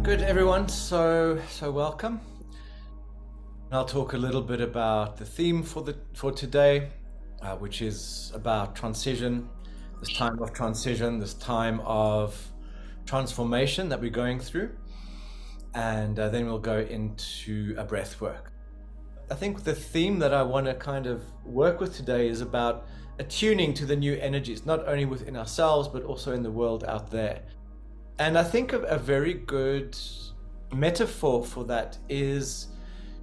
Good, everyone. So welcome. I'll talk a little bit about the theme for today, which is about transition, this time of transition, this time of transformation that we're going through, and then we'll go into a breath work. I think the theme that I want to kind of work with today is about attuning to the new energies, not only within ourselves, but also in the world out there. And I think a very good metaphor for that is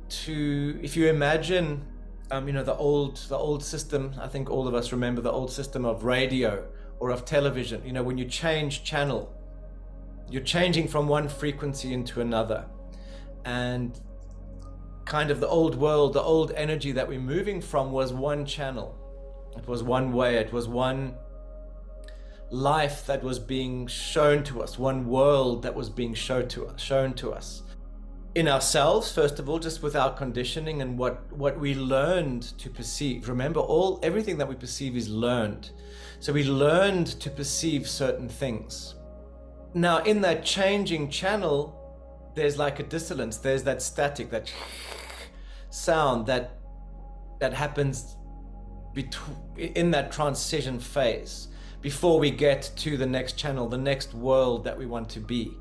if you imagine, the old system. I think all of us remember the old system of radio or of television. When you change channel, you're changing from one frequency into another, and kind of the old world, the old energy that we're moving from was one channel. It was one way. It was one life that was being shown to us, one world that was being shown to us in ourselves, first of all, just with our conditioning and what we learned to perceive. Remember, everything that we perceive is learned. So we learned to perceive certain things. Now, in that changing channel, there's like a dissonance. There's that static, that sound that happens in that transition phase, before we get to the next channel, the next world that we want to be.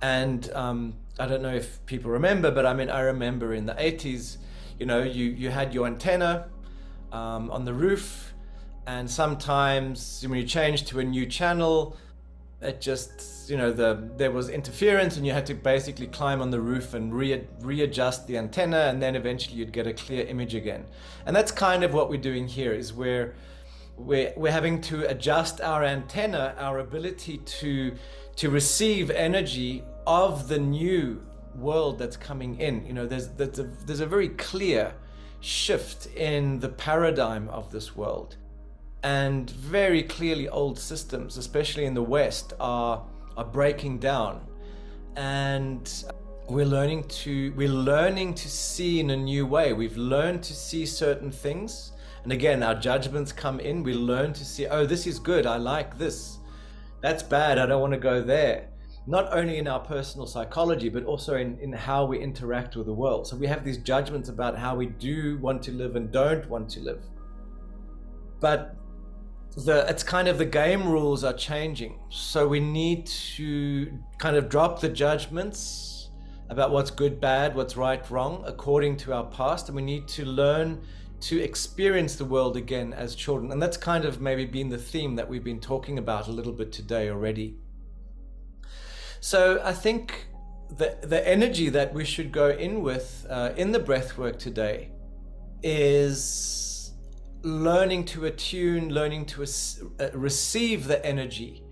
And I don't know if people remember, but I remember in the 80s, you had your antenna on the roof, and sometimes when you changed to a new channel, it just, there was interference, and you had to basically climb on the roof and readjust the antenna, and then eventually you'd get a clear image again. And that's kind of what we're doing here, is we're having to adjust our antenna, our ability to receive energy of the new world that's coming in. There's a very clear shift in the paradigm of this world, and very clearly old systems, especially in the West, are breaking down, and we're learning to see in a new way. We've learned to see certain things. And again, our judgments come in. We learn to see, oh, this is good, I like this. That's bad, I don't want to go there. Not only in our personal psychology, but also in how we interact with the world. So we have these judgments about how we do want to live and don't want to live. But it's kind of the game rules are changing. So we need to kind of drop the judgments about what's good, bad, what's right, wrong, according to our past. And we need to learn to experience the world again as children. And that's kind of maybe been the theme that we've been talking about a little bit today already. So I think the energy that we should go in with in the breath work today is learning to attune, learning to receive the energy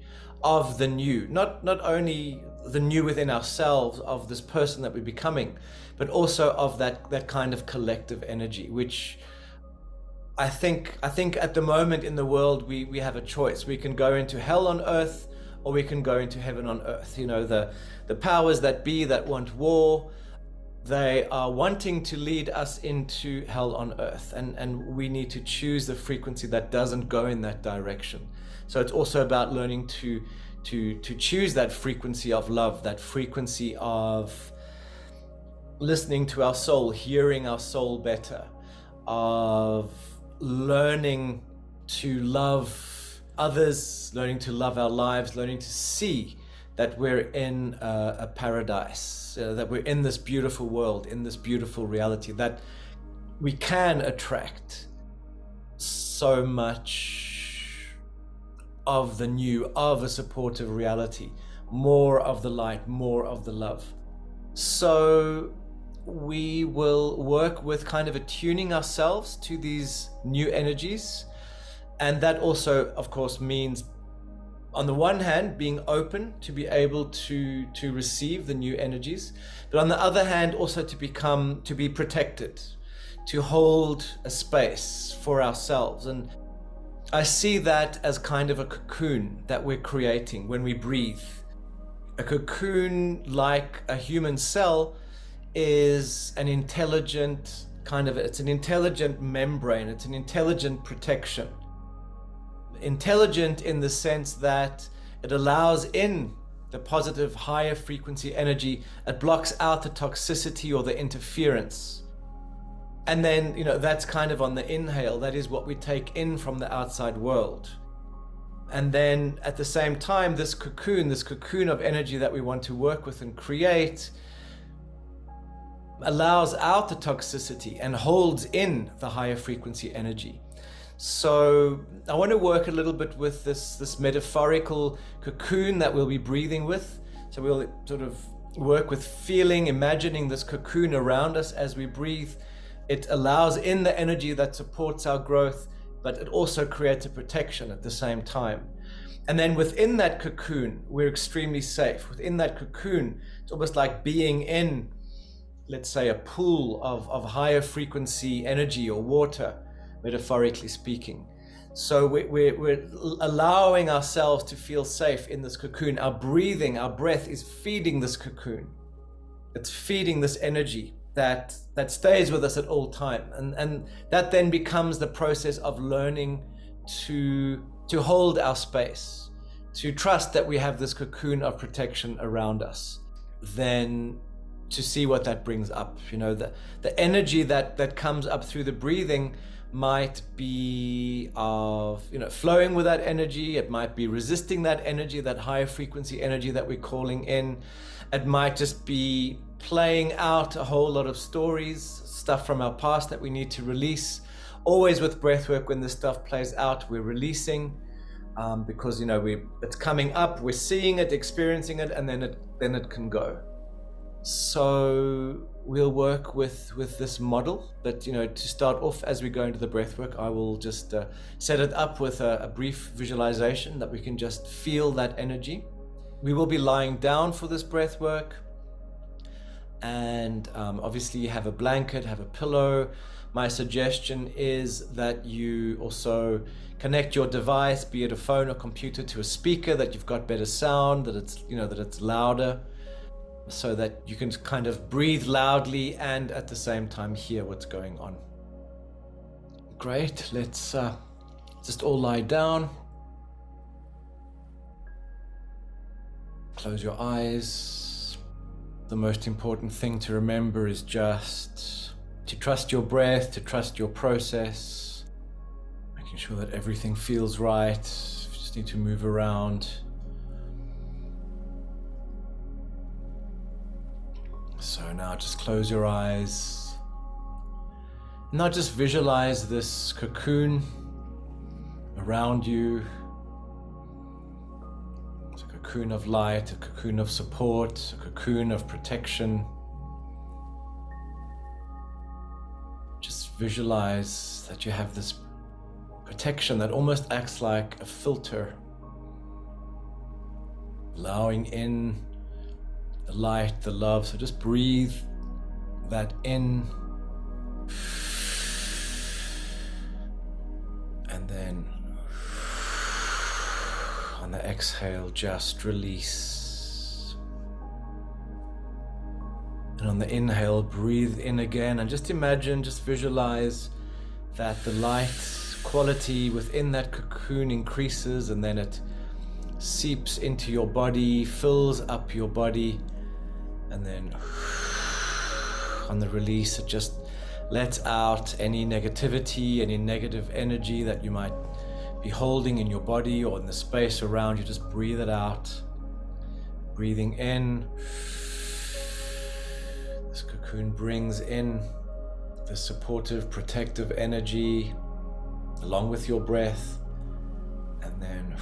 of the new, not only the new within ourselves, of this person that we're becoming, but also of that kind of collective energy, which I think at the moment in the world, we have a choice. We can go into hell on earth, or we can go into heaven on earth. The powers that be that want war, they are wanting to lead us into hell on earth. And we need to choose the frequency that doesn't go in that direction. So it's also about learning to choose that frequency of love, that frequency of listening to our soul, hearing our soul better, of learning to love others, learning to love our lives, learning to see that we're in a paradise, that we're in this beautiful world, in this beautiful reality, that we can attract so much of the new, of a supportive reality, more of the light, more of the love. So we will work with kind of attuning ourselves to these new energies. And that also, of course, means, on the one hand, being open to be able to receive the new energies, but on the other hand, also to be protected, to hold a space for ourselves. And I see that as kind of a cocoon that we're creating when we breathe. A cocoon, like a human cell, is an intelligent it's an intelligent membrane, it's an intelligent protection. Intelligent in the sense that it allows in the positive, higher frequency energy. It blocks out the toxicity or the interference. And then, that's kind of on the inhale. That is what we take in from the outside world. And then at the same time, this cocoon of energy that we want to work with and create allows out the toxicity and holds in the higher frequency energy. So I want to work a little bit with this metaphorical cocoon that we'll be breathing with. So we'll sort of work with feeling, imagining this cocoon around us as we breathe. It allows in the energy that supports our growth, but it also creates a protection at the same time. And then within that cocoon, we're extremely safe. Within that cocoon, it's almost like being in, let's say, a pool of higher frequency energy or water, metaphorically speaking. So we're allowing ourselves to feel safe in this cocoon. Our breathing, our breath is feeding this cocoon. It's feeding this energy that stays with us at all time. And that then becomes the process of learning to hold our space, to trust that we have this cocoon of protection around us. Then to see what that brings up. The energy that comes up through the breathing might be of, flowing with that energy. It might be resisting that energy, that higher frequency energy that we're calling in. It might just be playing out a whole lot of stories, stuff from our past that we need to release. Always with breathwork, when this stuff plays out, we're releasing, because it's coming up, we're seeing it, experiencing it, and then it can go. So we'll work with this model, but to start off, as we go into the breathwork, I will just set it up with a brief visualization that we can just feel that energy. We will be lying down for this breathwork, and obviously you have a blanket, have a pillow. My suggestion is that you also connect your device, be it a phone or computer, to a speaker, that you've got better sound, that it's louder, so that you can kind of breathe loudly and at the same time hear what's going on. Great, let's just all lie down. Close your eyes. The most important thing to remember is just to trust your breath, to trust your process, making sure that everything feels right. You just need to move around. So now just close your eyes. Now just visualize this cocoon around you. It's a cocoon of light, a cocoon of support, a cocoon of protection. Just visualize that you have this protection that almost acts like a filter, allowing in the light, the love. So just breathe that in, and then on the exhale, just release. And on the inhale, breathe in again, and just imagine, just visualize that the light quality within that cocoon increases, and then it seeps into your body, fills up your body, and then on the release, it just lets out any negativity, any negative energy that you might be holding in your body or in the space around you. Just breathe it out. Breathing in, this cocoon brings in the supportive, protective energy along with your breath, and then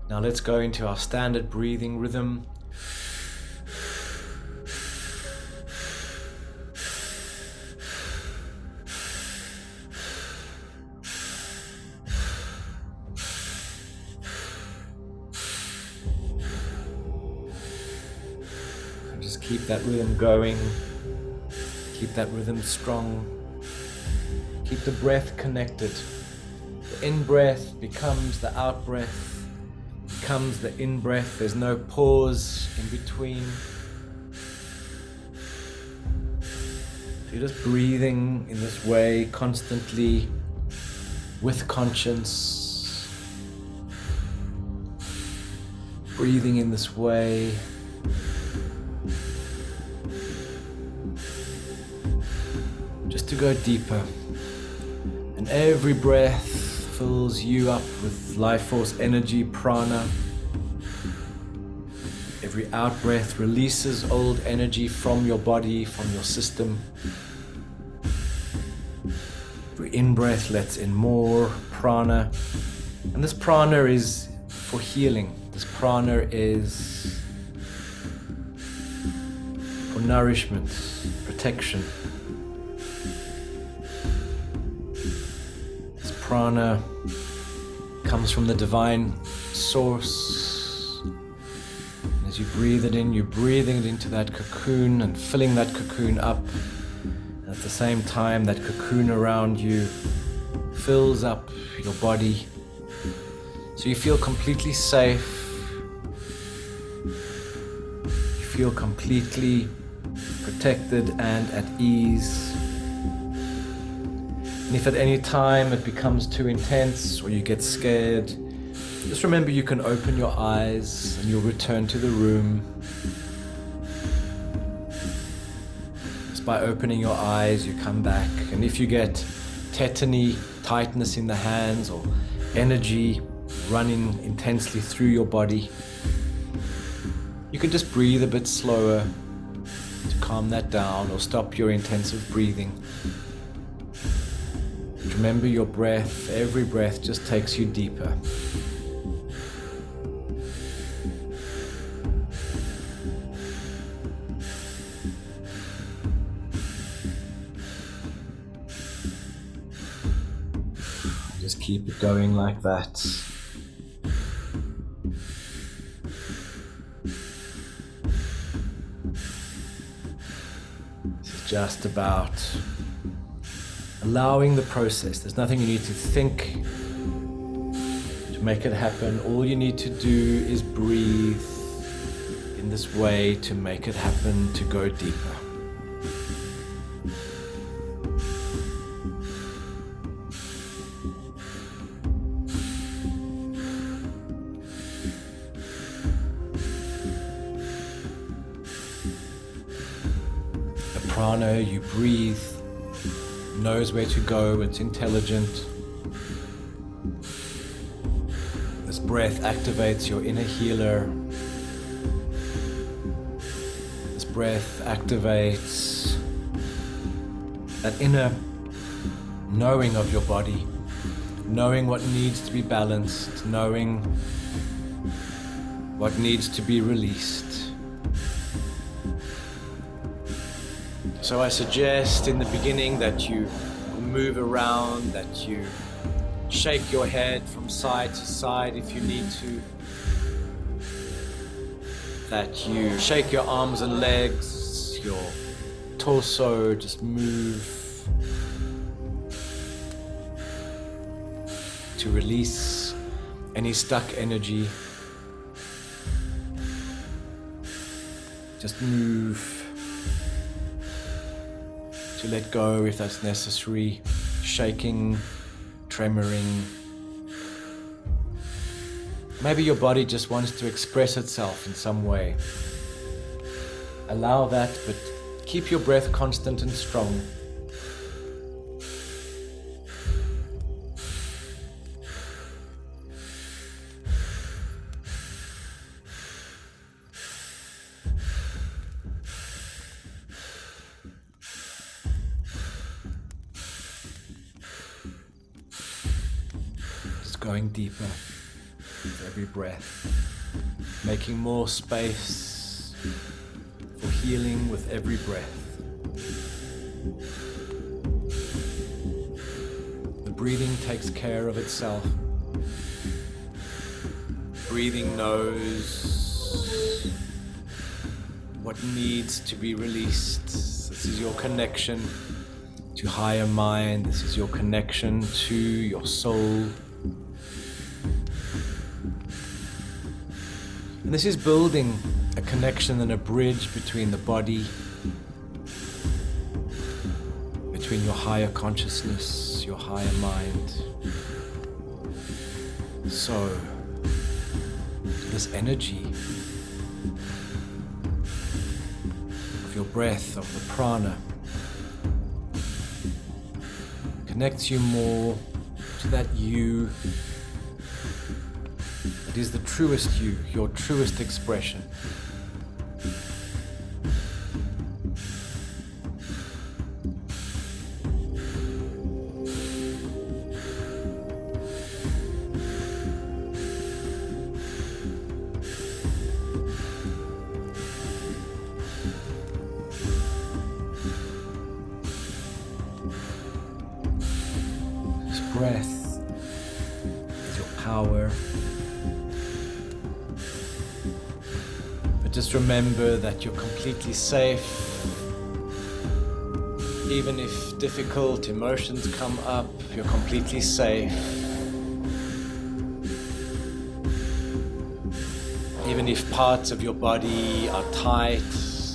now let's go into our standard breathing rhythm. And just keep that rhythm going. Keep that rhythm strong. Keep the breath connected. The in-breath becomes the out-breath. Becomes the in-breath. There's no pause in between. So you're just breathing in this way constantly with conscience. Breathing in this way. Just to go deeper. And every breath fills you up with life force energy, prana. Every out breath releases old energy from your body, from your system. Every in breath lets in more prana. And this prana is for healing. This prana is for nourishment, protection. This prana comes from the divine source. And as you breathe it in, you're breathing it into that cocoon and filling that cocoon up. And at the same time, that cocoon around you fills up your body. So you feel completely safe. You feel completely protected and at ease. And if at any time it becomes too intense or you get scared, just remember you can open your eyes and you'll return to the room. Just by opening your eyes, you come back. And if you get tetany, tightness in the hands, or energy running intensely through your body, you can just breathe a bit slower to calm that down or stop your intensive breathing. Remember your breath, every breath just takes you deeper. Just keep it going like that. Just about allowing the process. There's nothing you need to think to make it happen. All you need to do is breathe in this way to make it happen, to go deeper. Prana, you breathe, knows where to go, it's intelligent. This breath activates your inner healer. This breath activates that inner knowing of your body, knowing what needs to be balanced, knowing what needs to be released. So I suggest in the beginning that you move around, that you shake your head from side to side if you need to, that you shake your arms and legs, your torso, just move to release any stuck energy. Just move to let go if that's necessary, shaking, tremoring. Maybe your body just wants to express itself in some way. Allow that, but keep your breath constant and strong. Going deeper with every breath, making more space for healing with every breath. The breathing takes care of itself. Breathing knows what needs to be released. This is your connection to higher mind. This is your connection to your soul. And this is building a connection and a bridge between the body, between your higher consciousness, your higher mind. So, this energy of your breath, of the prana, connects you more to that you. It is the truest you, your truest expression. This breath is your power. Just remember that you're completely safe. Even if difficult emotions come up, you're completely safe. Even if parts of your body are tight,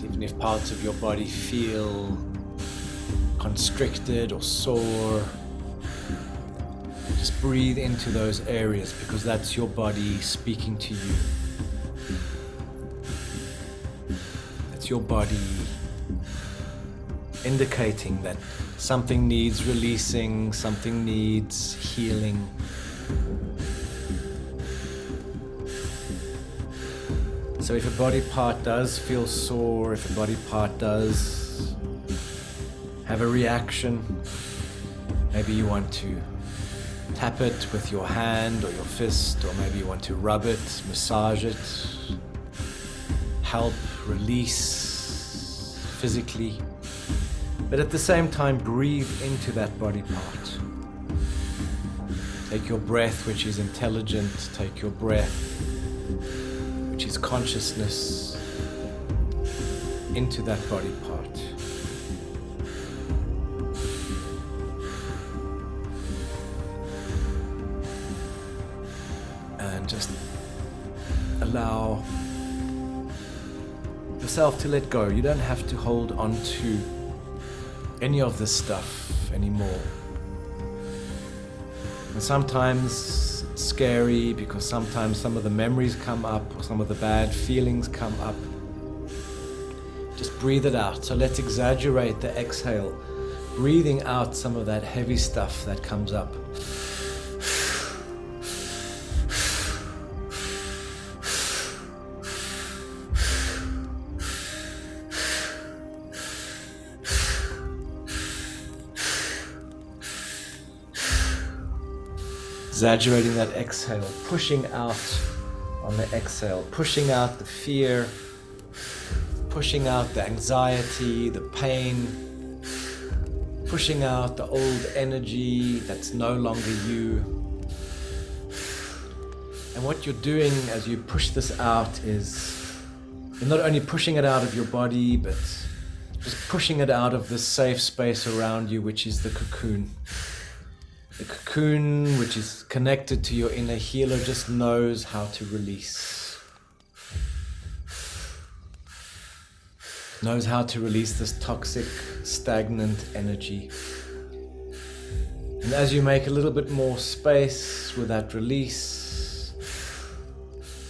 even if parts of your body feel constricted or sore, just breathe into those areas because that's your body speaking to you. Your body indicating that something needs releasing, something needs healing. So if a body part does feel sore, if a body part does have a reaction, maybe you want to tap it with your hand or your fist, or maybe you want to rub it, massage it, help release physically, but at the same time breathe into that body part. Take your breath, which is intelligent, take your breath, which is consciousness, into that body part. And just allow yourself to let go. You don't have to hold on to any of this stuff anymore. And sometimes it's scary because sometimes some of the memories come up or some of the bad feelings come up. Just breathe it out. So let's exaggerate the exhale, breathing out some of that heavy stuff that comes up. Exaggerating that exhale, pushing out on the exhale, pushing out the fear, pushing out the anxiety, the pain, pushing out the old energy that's no longer you. And what you're doing as you push this out is you're not only pushing it out of your body, but just pushing it out of this safe space around you, which is the cocoon. The cocoon, which is connected to your inner healer, just knows how to release. Knows how to release this toxic, stagnant energy. And as you make a little bit more space with that release,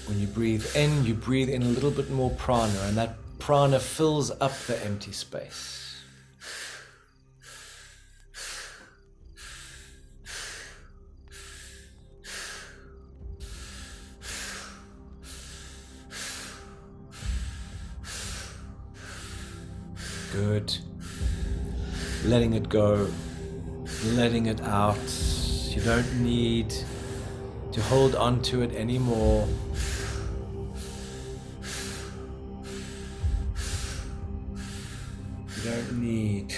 when you breathe in a little bit more prana, and that prana fills up the empty space. Good. Letting it go, letting it out. You don't need to hold on to it anymore. You don't need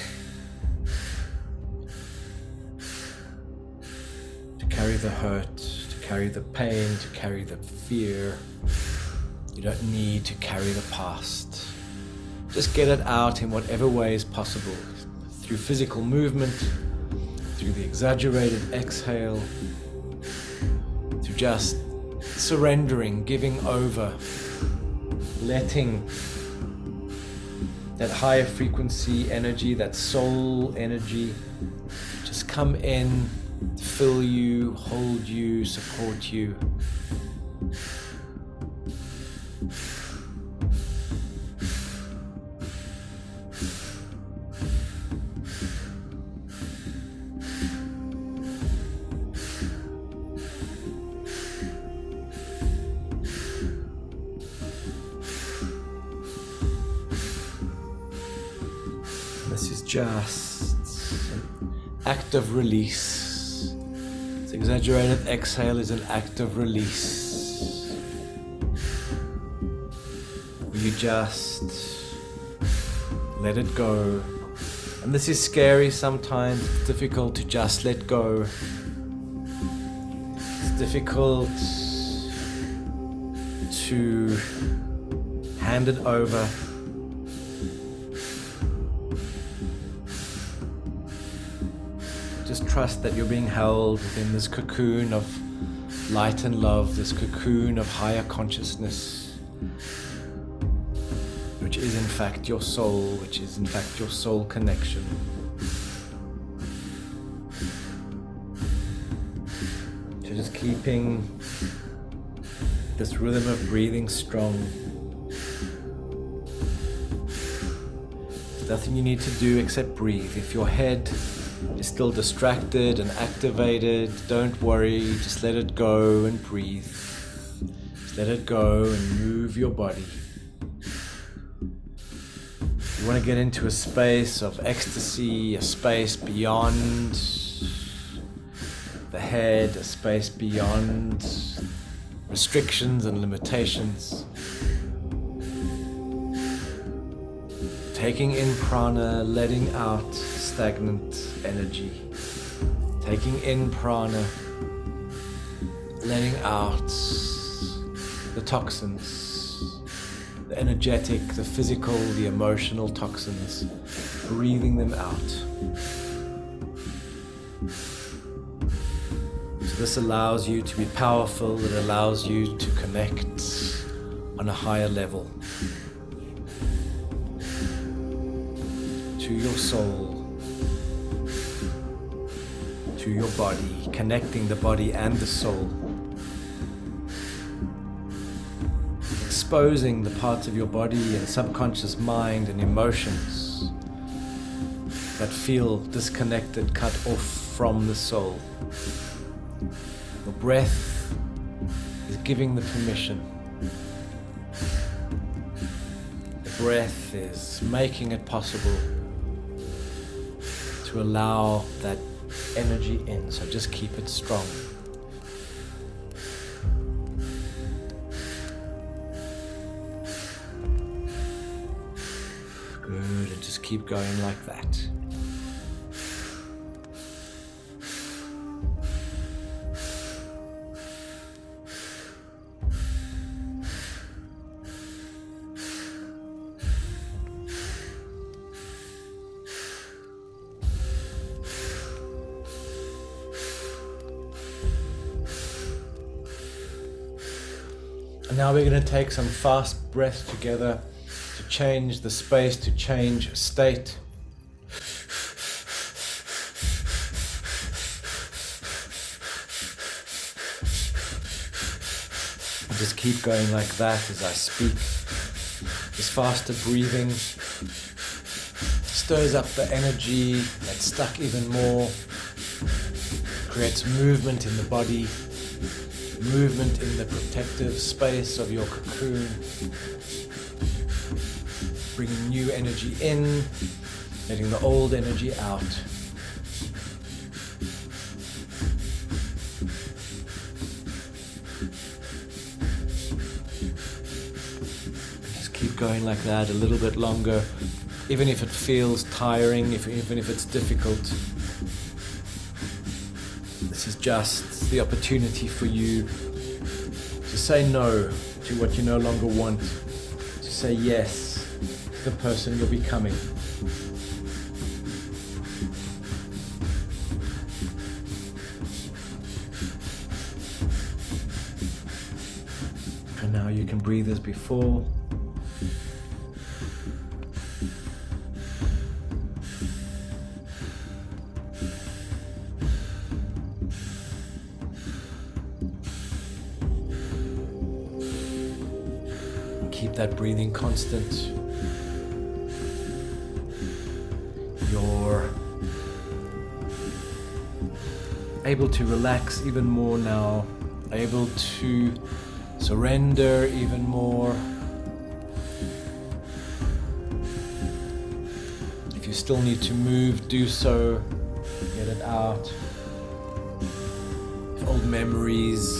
to carry the hurt, to carry the pain, to carry the fear. You don't need to carry the past. Just get it out in whatever way is possible, through physical movement, through the exaggerated exhale, through just surrendering, giving over, letting that higher frequency energy, that soul energy, just come in, fill you, hold you, support you. just an act of release. This exaggerated exhale is an act of release. You just let it go. And this is scary sometimes. It's difficult to just let go. It's difficult to hand it over. Just trust that you're being held within this cocoon of light and love, this cocoon of higher consciousness, which is in fact your soul, which is in fact your soul connection. So just keeping this rhythm of breathing strong. There's nothing you need to do except breathe. If your head is still distracted and activated, don't worry, just let it go and breathe. Just let it go and move your body. You want to get into a space of ecstasy, a space beyond the head, a space beyond restrictions and limitations. Taking in prana, letting out stagnant energy. Taking in prana, letting out the toxins, the energetic, the physical, the emotional toxins, breathing them out. So this allows you to be powerful, it allows you to connect on a higher level to your soul, to your body, connecting the body and the soul. Exposing the parts of your body and subconscious mind and emotions that feel disconnected, cut off from the soul. Your breath is giving the permission. The breath is making it possible to allow that energy in, so just keep it strong. Good, and just keep going like that. And now we're going to take some fast breaths together to change the space, to change state. And just keep going like that as I speak. This faster breathing stirs up the energy that's stuck even more, creates movement in the body, movement in the protective space of your cocoon, bringing new energy in, letting the old energy out. Just keep going like that a little bit longer, even if it feels tiring, even if it's difficult. This is just the opportunity for you to say no to what you no longer want, to say yes to the person you're becoming. And now you can breathe as before. Keep that breathing constant. You're able to relax even more now, able to surrender even more. If you you still need to move, do so. Get it out. If old memories,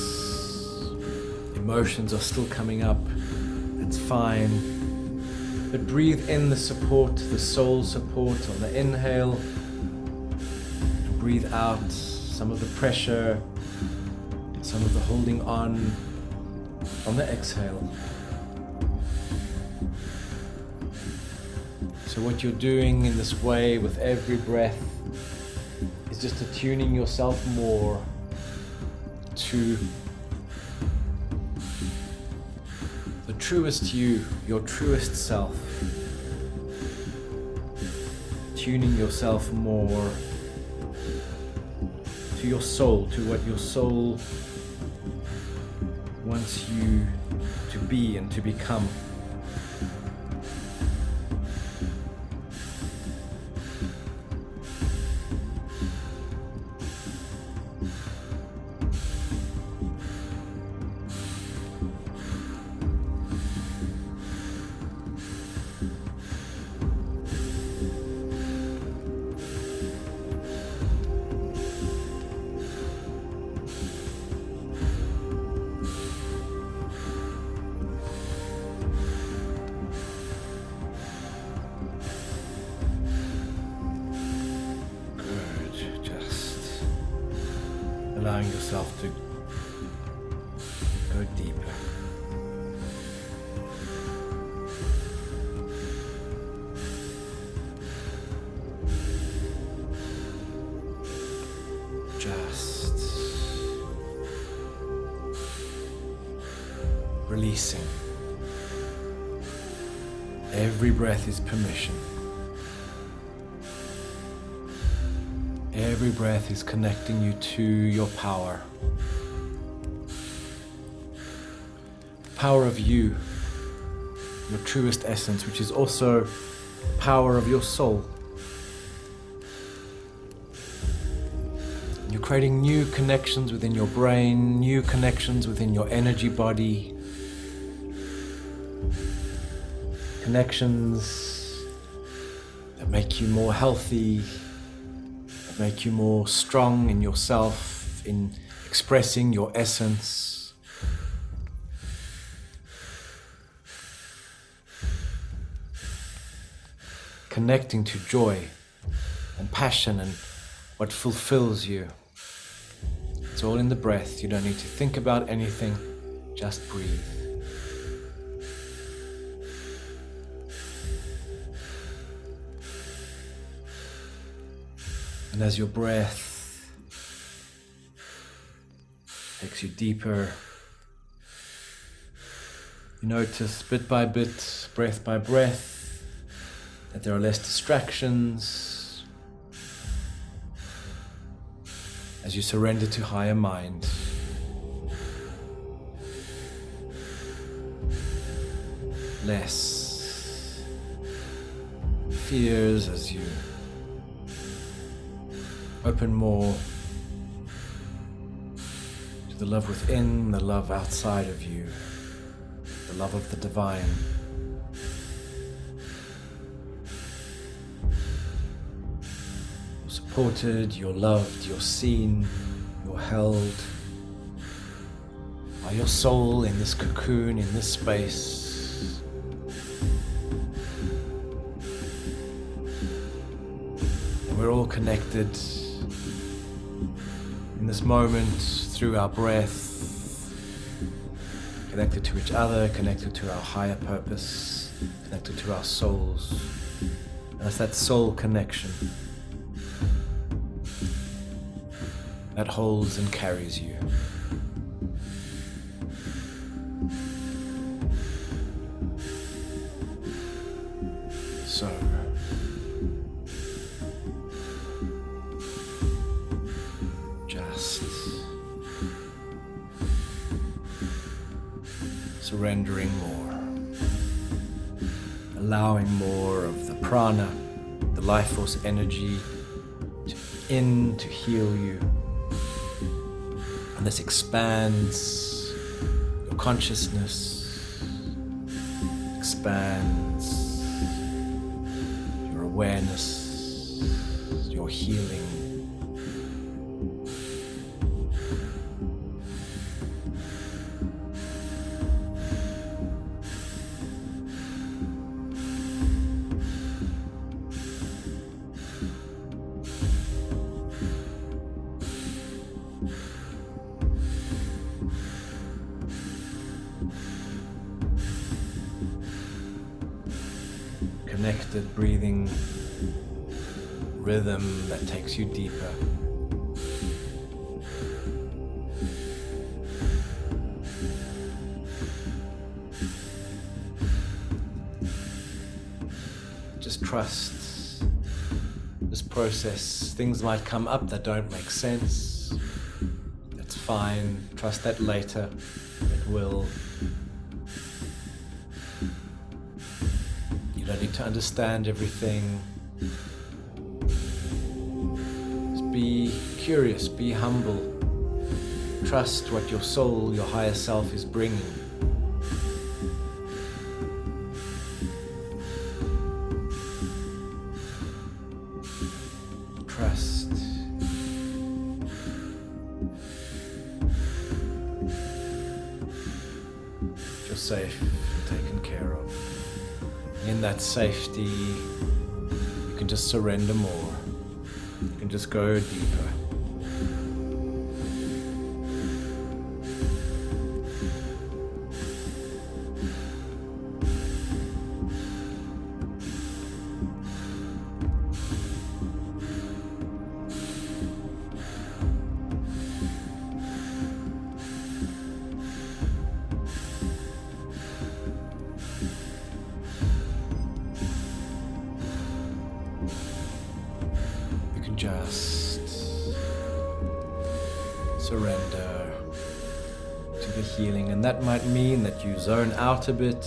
emotions are still coming up, that's fine. But breathe in the support, the soul support on the inhale. And breathe out some of the pressure, some of the holding on the exhale. So what you're doing in this way with every breath is just attuning yourself more to the truest you, your truest self. Tuning yourself more to your soul, to what your soul wants you to be and to become. Allowing yourself to go deeper. Just releasing. Every breath is permission. Every breath is connecting you to your power. Power of you, your truest essence, which is also power of your soul. You're creating new connections within your brain, new connections within your energy body. Connections that make you more healthy, make you more strong in yourself, in expressing your essence. Connecting to joy and passion and what fulfills you. It's all in the breath. You don't need to think about anything, just breathe. And as your breath takes you deeper, you notice bit by bit, breath by breath, that there are less distractions as you surrender to higher mind. Less fears as you open more to the love within, the love outside of you, the love of the divine. You're supported, you're loved, you're seen, you're held by your soul in this cocoon, in this space. And we're all connected in this moment through our breath, connected to each other, connected to our higher purpose, connected to our souls. And it's that soul connection that holds and carries you. So just surrendering more, allowing more of the prana, the life force energy to heal you. And this expands your consciousness, expands your awareness, your healing. Connected breathing rhythm that takes you deeper. Just trust this process. Things might come up that don't make sense. That's fine. Trust that later it will. You don't need to understand everything. Just be curious, be humble. Trust what your soul, your higher self is bringing. Trust. You're safe, taken care of. In that safety, you can just surrender more. You can just go deeper. Just surrender to the healing, and that might mean that you zone out a bit,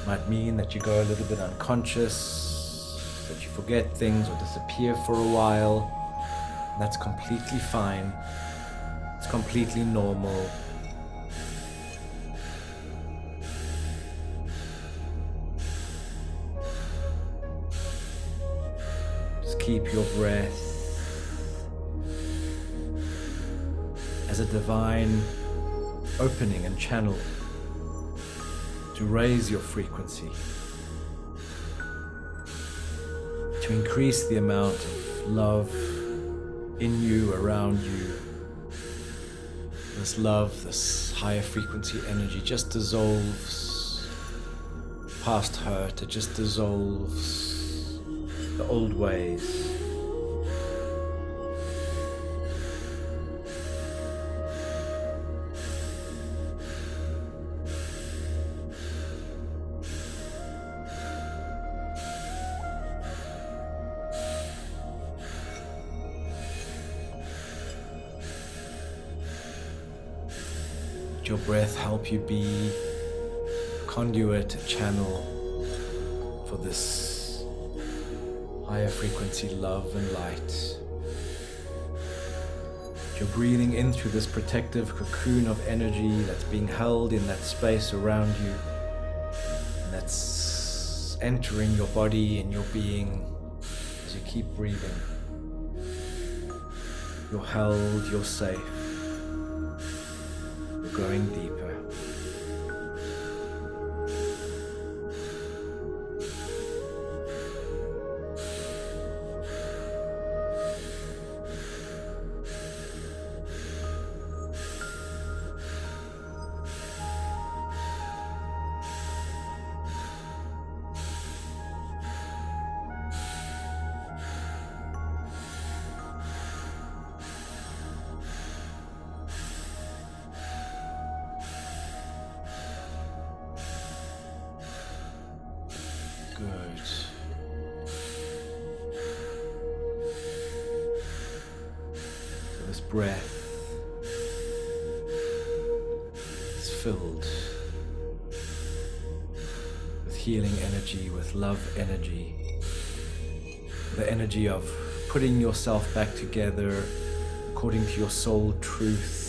might mean that you go a little bit unconscious, that you forget things or disappear for a while. That's completely fine. It's completely normal. Keep your breath as a divine opening and channel to raise your frequency, to increase the amount of love in you, around you. This love, this higher frequency energy just dissolves past hurt. It just dissolves the old ways. Let your breath help you be a conduit, a channel for this higher frequency love and light. You're breathing in through this protective cocoon of energy that's being held in that space around you, and that's entering your body and your being as you keep breathing. You're held, you're safe, you're going deeper. Good. So this breath is filled with healing energy, with love energy, the energy of putting yourself back together according to your soul truth.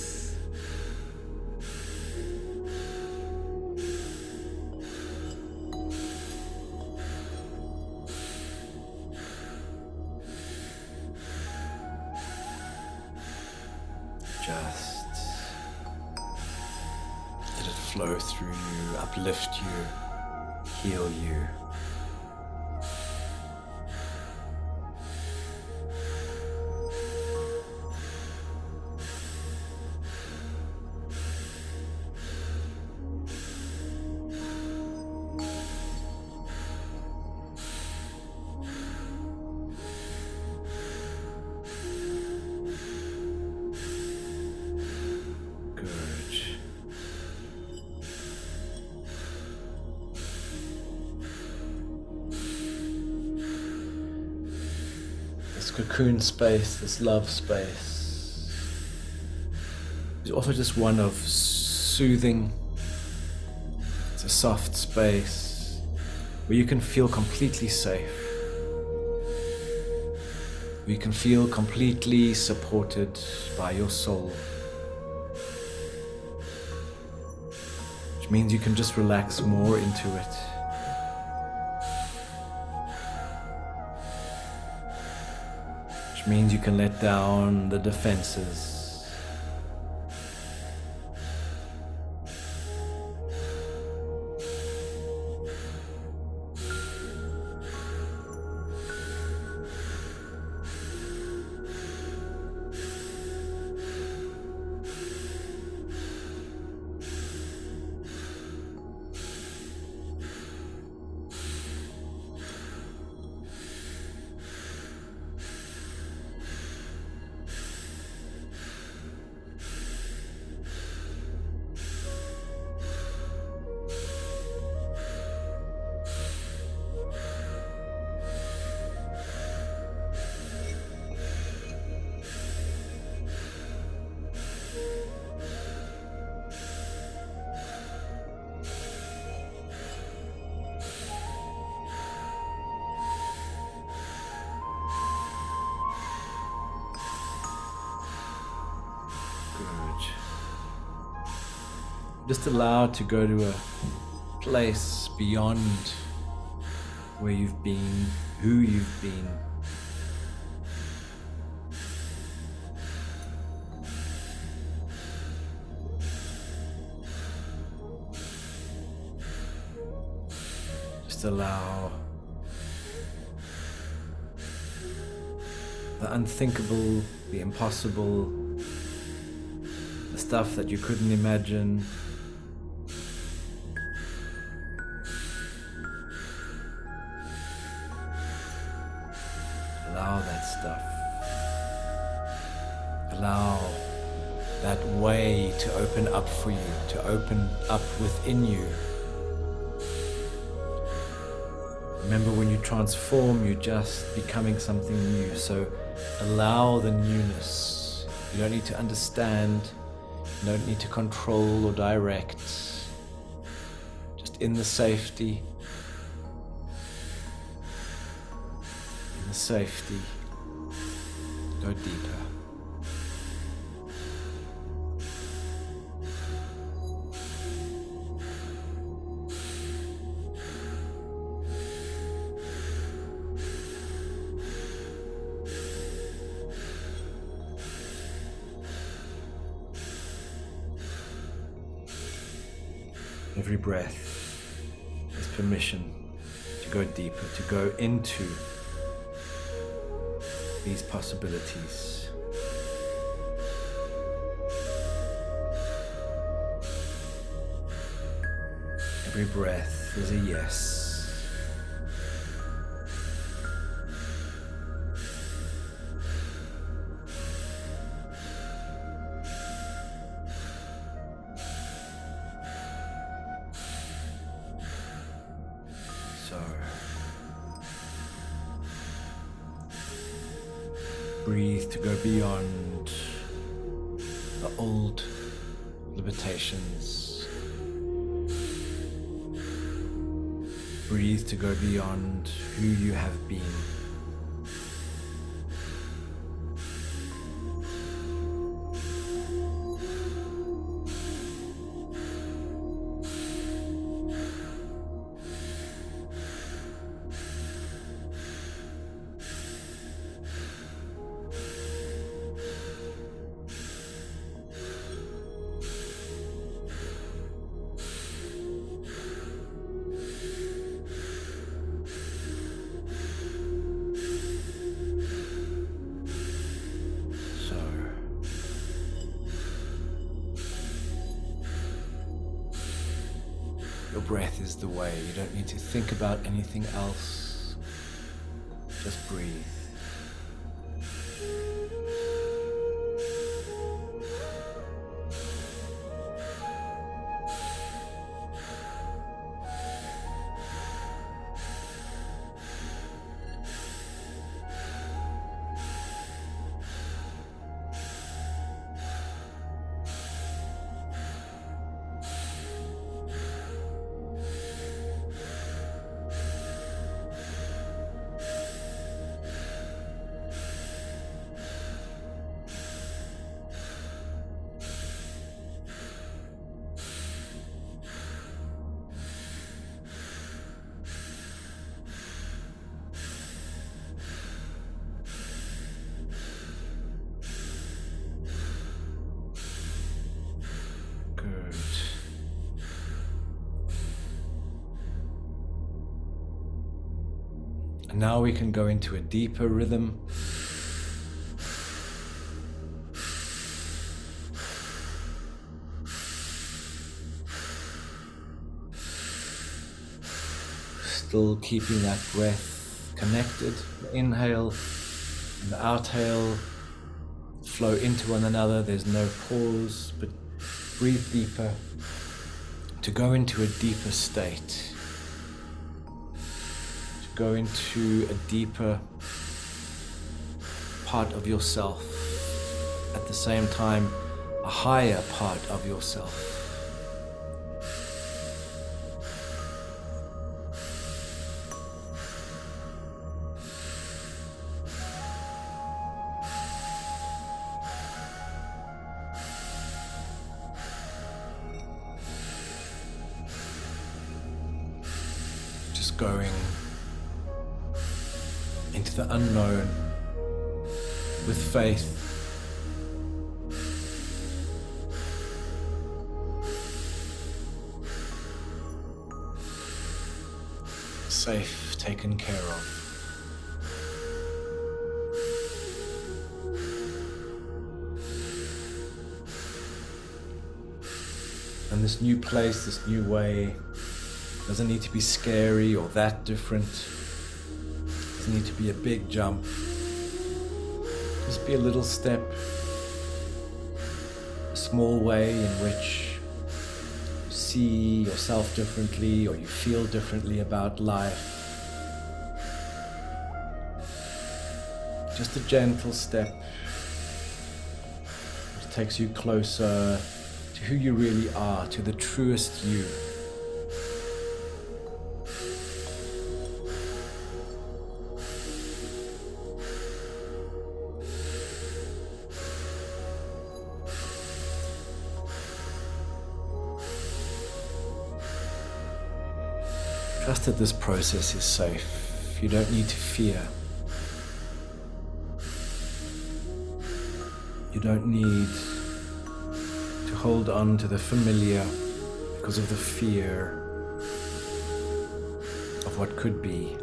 Just let it flow through you, uplift you, heal you. Cocoon space, this love space, is also just one of soothing. It's a soft space where you can feel completely safe, where you can feel completely supported by your soul, which means you can just relax more into it. Means you can let down the defenses. Just allow it to go to a place beyond where you've been, who you've been. Just allow the unthinkable, the impossible, the stuff that you couldn't imagine. Allow that stuff. Allow that way to open up for you, to open up within you. Remember, when you transform, you're just becoming something new. So allow the newness. You don't need to understand. You don't need to control or direct. Just in the safety. In the safety. Go deeper. Every breath is permission to go deeper, to go into these possibilities. Every breath is a yes. Breathe to go beyond the old limitations. Breathe to go beyond who you have been. Your breath is the way. You don't need to think about anything else. Just breathe. Good. And now we can go into a deeper rhythm. Still keeping that breath connected. The inhale and the outhale flow into one another. There's no pause, but breathe deeper to go into a deeper state, to go into a deeper part of yourself, at the same time a higher part of yourself. Going into the unknown with faith. Safe, taken care of. And this new place, this new way, doesn't need to be scary or that different. Doesn't need to be a big jump. Just be a little step, a small way in which you see yourself differently or you feel differently about life. Just a gentle step that takes you closer to who you really are, to the truest you. Trust that this process is safe. You don't need to fear. You don't need to hold on to the familiar because of the fear of what could be.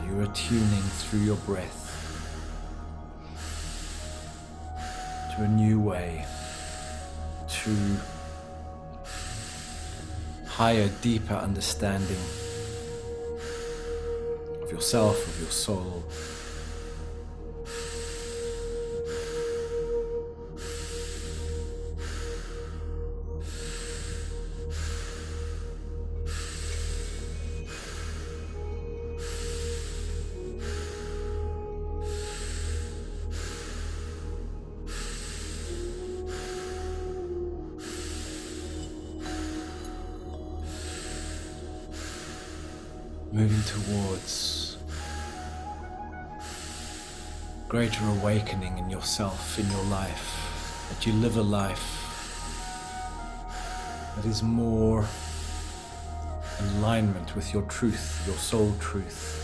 You're attuning through your breath to a new way, to higher, deeper understanding of yourself, of your soul. Moving towards greater awakening in yourself, in your life, that you live a life that is more in alignment with your truth, your soul truth.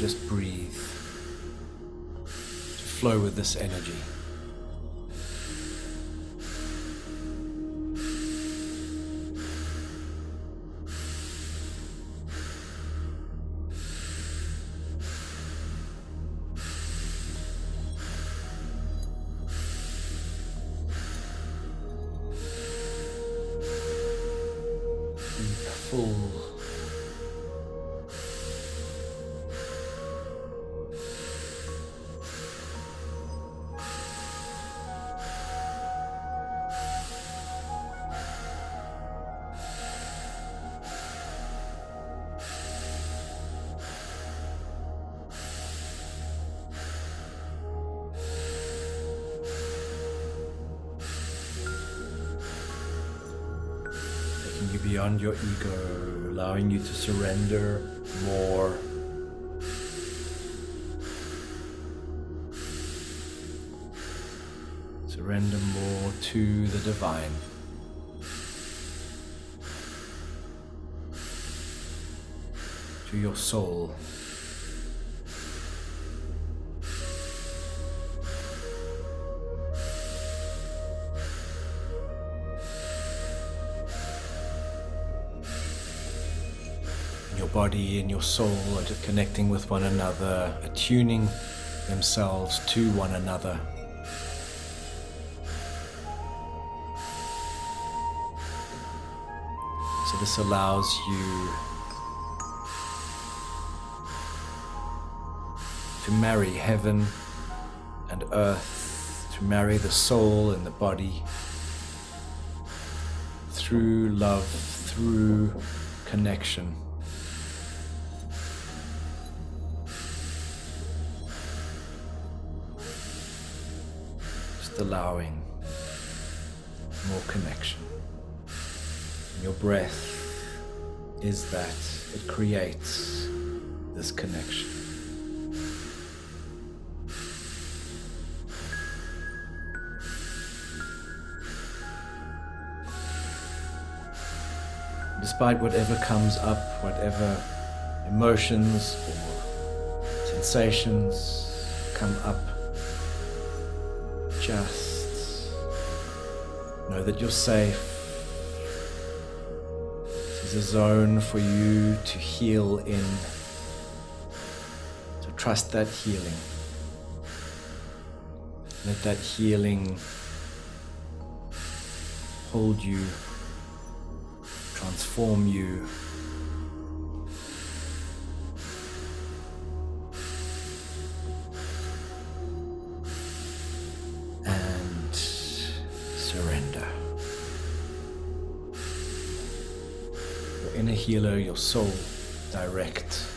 just breathe, to flow with this energy. Full. You beyond your ego, allowing you to surrender more. Surrender more to the divine. To your soul. Your body and your soul are just connecting with one another, attuning themselves to one another. So this allows you to marry heaven and earth, to marry the soul and the body through love, through connection. Allowing more connection. Your breath is that, it creates this connection. Despite whatever comes up, whatever emotions or sensations come up, just know that you're safe. This is a zone for you to heal in. So trust that healing. Let that healing hold you, transform you. Surrender. Your inner healer, your soul, direct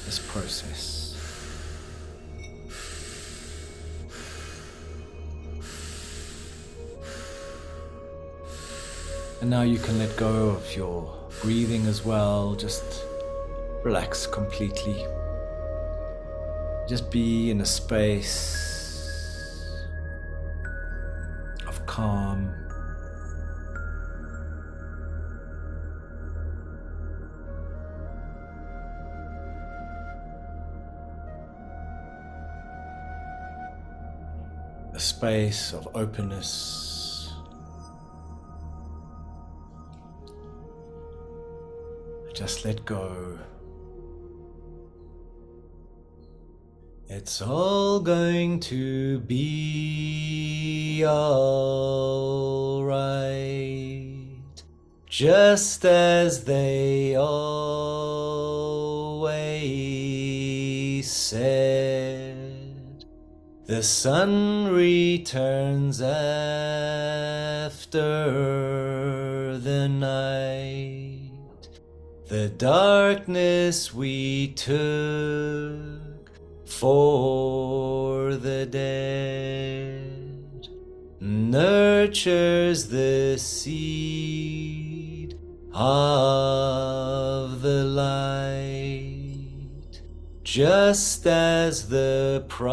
this process. And now you can let go of your breathing as well. Just relax completely. Just be in a space calm. A space of openness. Just let go. It's all going to be all right, just as they always said. The sun returns after the night. The darkness we took for the dead nurtures the seed of the light, just as the prophets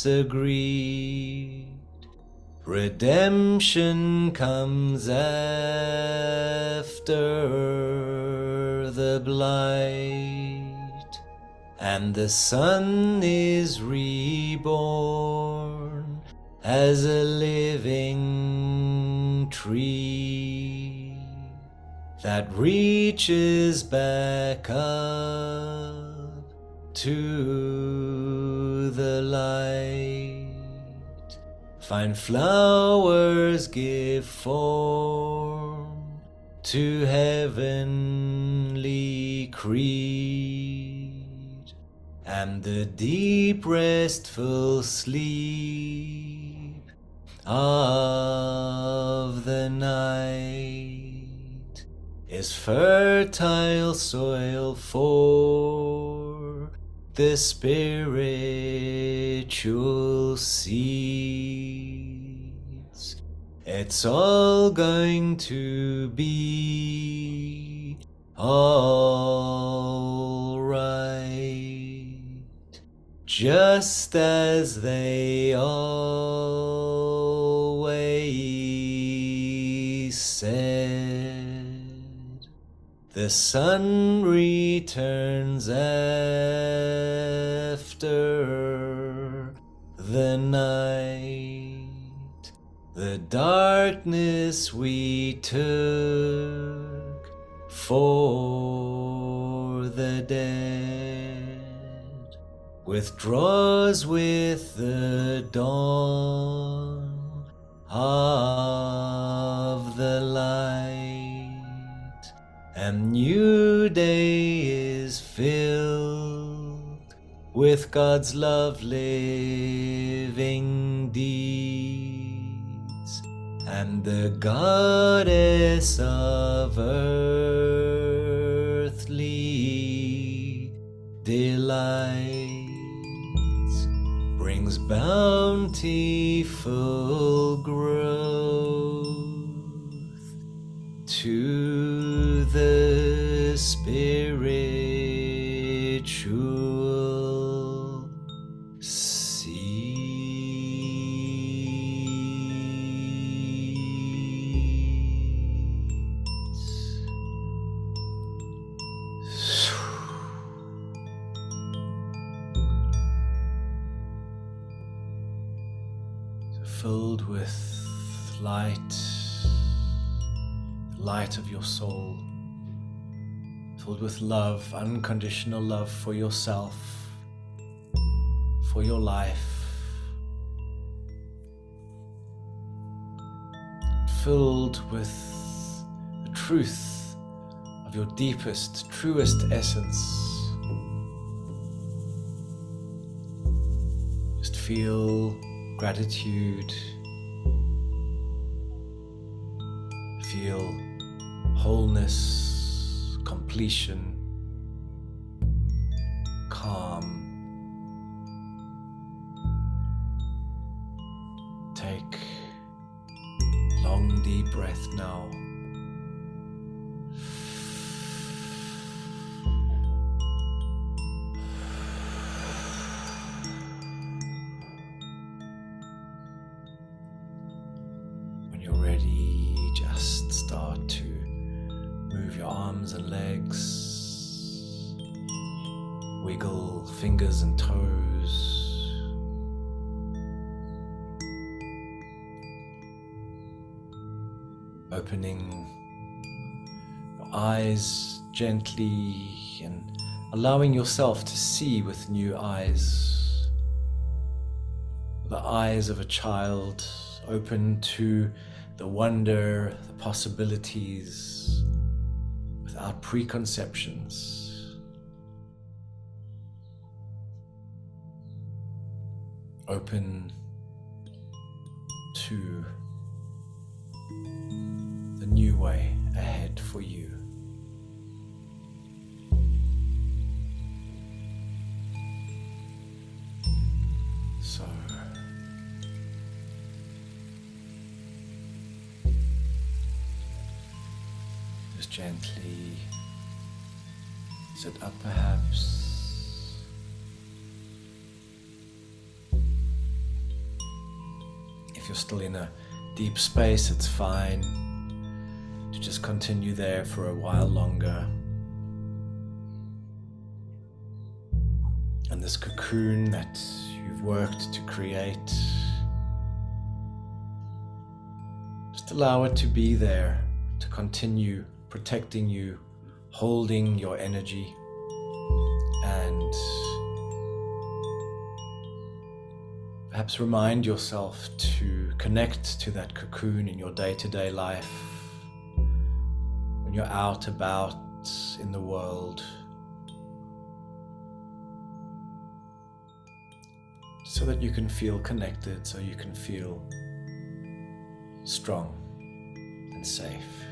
agreed. Redemption comes after the blight, and the sun is reborn as a living tree that reaches back up to the light. Fine flowers give form to heavenly creed, and the deep restful sleep of the night is fertile soil for the spiritual seeds. It's all going to be all right, just as they always said. The sun returns after the night. The darkness we took for the dead withdraws with the dawn of the light. And new day is filled with God's love living deeds, and the goddess of earthly delights brings bountiful growth to the spiritual seeds. Filled with light of your soul, filled with love, unconditional love for yourself, for your life, filled with the truth of your deepest, truest essence. Just feel gratitude, feel wholeness, completion, calm. Take a long deep breath now. When you're ready, just start to move your arms and legs, wiggle fingers and toes, opening your eyes gently and allowing yourself to see with new eyes, the eyes of a child open to the wonder, the possibilities, without preconceptions. Open to the new way ahead for you. So just gently sit up perhaps. If you're still in a deep space, it's fine to just continue there for a while longer. and this cocoon that you've worked to create. Just allow it to be there, to continue protecting you, holding your energy, and perhaps remind yourself to connect to that cocoon in your day-to-day life when you're out about in the world, so that you can feel connected, so you can feel strong and safe.